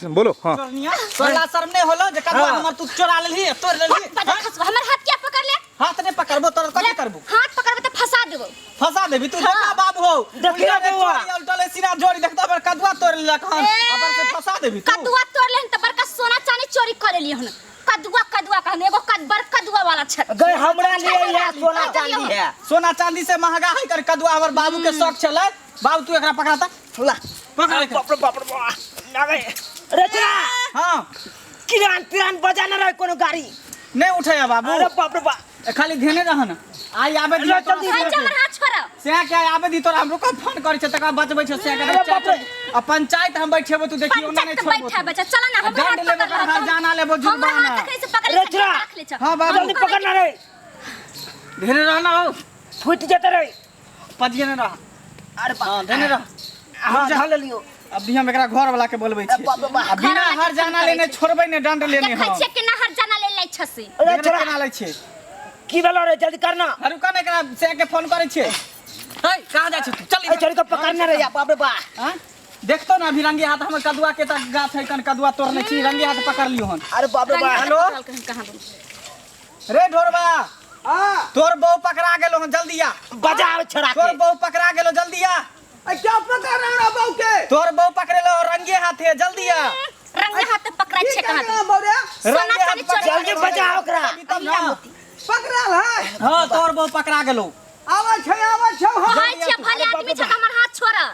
बोलो। हाँ तोरा शर्म नहीं होलो जे कदवा हमर तू चोरा लेली तोड़ लेली हमर हाथ क्या पकड़ ले हाथ ने पकड़बो तोरा कथि करबो हाथ पकड़बे त फंसा देबो फंसा देबी तू देखा बाबू हो देखियो बउआ उल्टले सीना जोड़ी देखता पर कदवा तोड़ लेलक हन अपन से फंसा देबी तू कदुआ तोड़ लेन त बड़का सोना चांदी चोरी कर लेली हन कदुआ कहने एगो कदबर कदुआ वाला छ गए हमरा लिए यह सोना चांदी है। सोना चांदी से महंगा है कर कदवा हमर बाबू के शौक छले बाबू तू एकरा पकड़ाता ला पकड़ बाप रे ना गए अरे चला हां किरान बजा ना रहे कोनो गाड़ी नहीं उठाया बाबू अरे बाप रे बाप खाली ध्यान रहन आई आबे दी जल्दी हमर हाथ छोड़ा से क्या आबे दी तोरा हमरो का फोन करे छ तका बचबै छ से अरे बाप रे आ पंचायत हम बैठेबो तू देखियो ना नहीं छोड़बो बैठा बच्चा चला ना हम हाथ डंड लेबो पकड़ हर जाना लेबो हम जुर्माना हाथ कैसे पकड़ अरे ले चला रख ले छ हां बाबू जल्दी पकड़ना रे ध्यान रहना हो फूट जाते रे पजिए न रह अरे हां ध्यान रह हां ढल लियो अभी हम एकरा घर वाला के बोलबै छी आ बिना हर जाना लेने छोड़बै ने डंड लेने देखै हम छै कि ना हर जाना ले लै छसी अरे देखना चला केना लै छै की भेलो रे जल्दी करना अरु कने एकरा से के फोन करे छै हे कहां जा छ तू चल ए चल के पकड़ना रे बाप रे बाप हां देखतो ना अभी रंगे हाथ हमर कदुआ के तक गाछ है कन कदुआ तोड़ने छी रंगे हाथ पकड़ लियो हन अरे बाप रे बाप हेलो कहां रे ढोरबा हां तोर बहू पकड़ा गेलो हन जल्दी आ बजाओ छोड़ा तोर के बहू पकड़ा गेलो जल्दी आ क्या पकड़ रहा बहू के तोर बहू पकड़ेलो रंगे हाथे जल्दी आ रंग हाथ पकड़ा छै कहां रंगे हाथ पकड़ जल्दी बजाओ ओकरा तब ना पकड़ल है हां तोर बहू पकड़ा गेलो आवा छै भाई छै भले आदमी छै हमर हाथ छोड़ा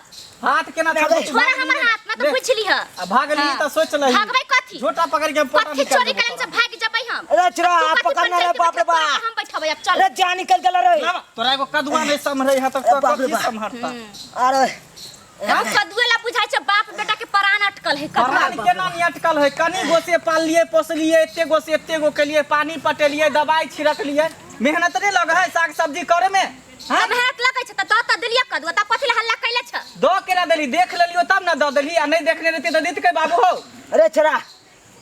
हाथ केना छोड़ो छोड़ा हमर हाथ मैं तो पूछ ली है आ भागली त सोच लही भागबै कथी झोटा पकड़ के पोटा कथी निकाल चोरी करन से भाग जबै हम अरे छोड़ा आप पकड़ना रे बाप रे बाप हम बैठबै अब चल अरे जान निकल गेल रे तोरा एगो कदुआ नहीं संभरै है त बाप रे कथी बाप। संभरता अरे हम कदुए ला बुझाइ छै बाप बेटा के प्राण अटकल है परान केना नहीं अटकल है कनी गो से पालिए पोसलिए एते गो से एते गो के लिए पानी पटेलिए दवाई छिड़कलिए मेहनत नहीं लगे है साग सब्जी करे में हां मेहनत लगै छै त दिलिया कदुआ त कथी ला हल्ला कैले छ दो केना देली देख लेलियो तब ना दो देली आ नहीं देखने रहती त दित के बाबू हो अरे छोड़ा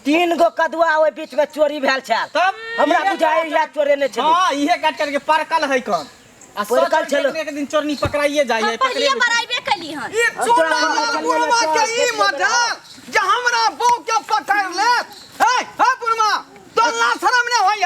3 गो कदुआ ओइ बीच में चोरी भेल छ तब हमरा बुझाइ या चोरे ने छै हां इहे काट करके परकल है कौन आ परकल छलो। एक दिन चोरनी पकड़ाइए जाइए हम पहले बराइबे कैली हन ई चोरा बुढ़वा के ई मजाक जे हमरा बहू के पकड़ ले हे हे बुढ़वा तो ला शरम ने होय